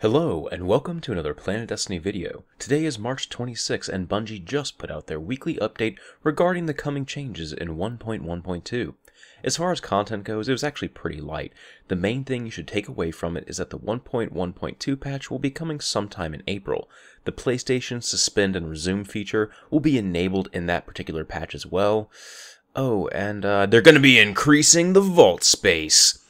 Hello, and welcome to another PlanetDestiny video. Today is March 26 and Bungie just put out their weekly update regarding the coming changes in 1.1.2. As far as content goes, it was actually pretty light. The main thing you should take away from it is that the 1.1.2 patch will be coming sometime in April. The PlayStation Suspend and Resume feature will be enabled in that particular patch as well. Oh, and they're going to be increasing the vault space.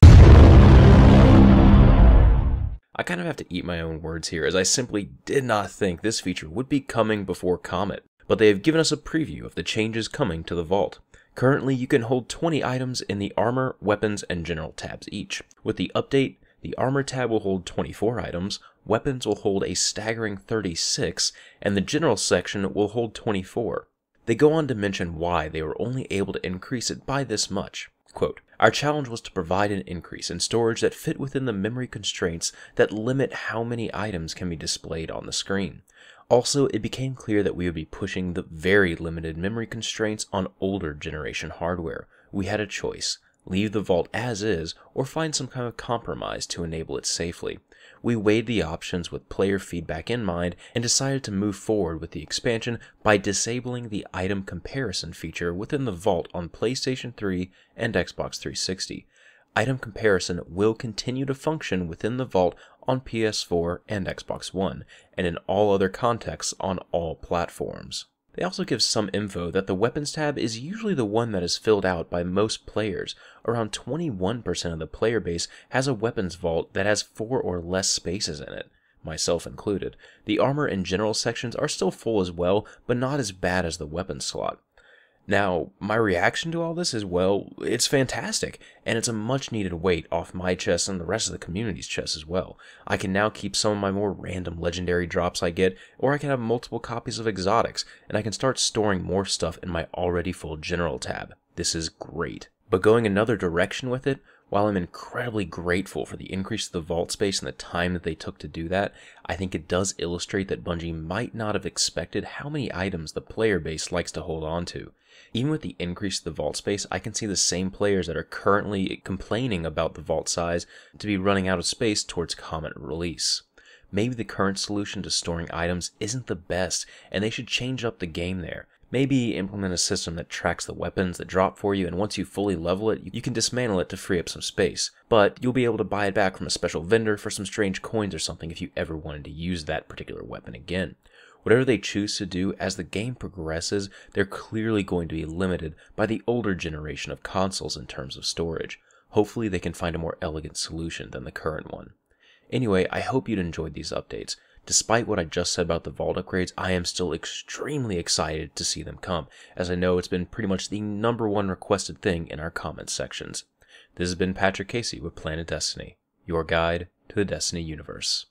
I kind of have to eat my own words here, as I simply did not think this feature would be coming before Comet, but they have given us a preview of the changes coming to the vault. Currently, you can hold 20 items in the Armor, Weapons, and General tabs each. With the update, the Armor tab will hold 24 items, Weapons will hold a staggering 36, and the General section will hold 24. They go on to mention why they were only able to increase it by this much. Quote, "Our challenge was to provide an increase in storage that fit within the memory constraints that limit how many items can be displayed on the screen. Also, it became clear that we would be pushing the very limited memory constraints on older generation hardware. We had a choice. Leave the vault as is, or find some kind of compromise to enable it safely. We weighed the options with player feedback in mind and decided to move forward with the expansion by disabling the item comparison feature within the vault on PlayStation 3 and Xbox 360. Item comparison will continue to function within the vault on PS4 and Xbox One, and in all other contexts on all platforms." They also give some info that the Weapons tab is usually the one that is filled out by most players. Around 21% of the player base has a Weapons vault that has 4 or less spaces in it, myself included. The Armor and General sections are still full as well, but not as bad as the Weapons slot. Now, my reaction to all this is, well, it's fantastic, and it's a much needed weight off my chest and the rest of the community's chest as well. I can now keep some of my more random legendary drops I get, or I can have multiple copies of exotics, and I can start storing more stuff in my already full General tab. This is great. But going another direction with it, while I'm incredibly grateful for the increase of the vault space and the time that they took to do that, I think it does illustrate that Bungie might not have expected how many items the player base likes to hold on to. Even with the increase of the vault space, I can see the same players that are currently complaining about the vault size to be running out of space towards Comet release. Maybe the current solution to storing items isn't the best, and they should change up the game there. Maybe implement a system that tracks the weapons that drop for you, and once you fully level it, you can dismantle it to free up some space. But you'll be able to buy it back from a special vendor for some strange coins or something if you ever wanted to use that particular weapon again. Whatever they choose to do, as the game progresses, they're clearly going to be limited by the older generation of consoles in terms of storage. Hopefully they can find a more elegant solution than the current one. Anyway, I hope you'd enjoyed these updates. Despite what I just said about the vault upgrades, I am still extremely excited to see them come, as I know it's been pretty much the #1 requested thing in our comments sections. This has been Patrick Casey with PlanetDestiny, your guide to the Destiny universe.